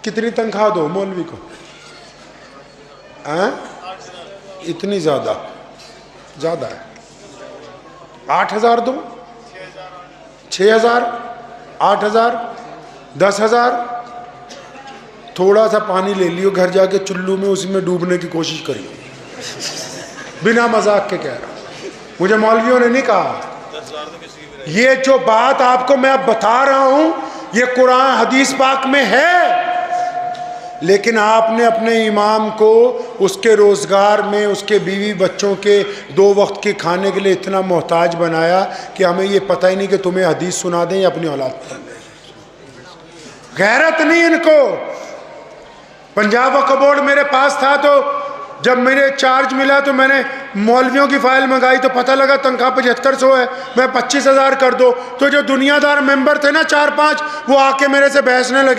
کتنی تنخواہ دو مولوی کو؟ اتنی زیادہ ہے. 8,000 دو، 6,000، 8,000، 10,000. تھوڑا سا پانی لے لیو گھر جا کے چلو میں، اسی میں ڈوبنے کی کوشش کریو. بنا مذاق کے کہہ رہا ہوں، مجھے مولویوں نے نہیں کہا. یہ جو بات آپ کو میں اب بتا رہا ہوں یہ قرآن حدیث پاک میں ہے، لیکن آپ نے اپنے امام کو اس کے روزگار میں، اس کے بیوی بچوں کے 2 وقت کے کھانے کے لیے اتنا محتاج بنایا کہ ہمیں یہ پتہ ہی نہیں کہ تمہیں حدیث سنا دیں یا اپنی اولاد پر. غیرت نہیں ان کو. پنجاب وقف بورڈ میرے پاس تھا تو جب میرے چارج ملا تو میں نے مولویوں کی فائل منگائی تو پتہ لگا تنخواہ 7500 ہے، میں 25,000 کر دو. تو جو دنیا دار ممبر تھے نا 4-5 وہ آ کے میرے سے بحثنے لگے.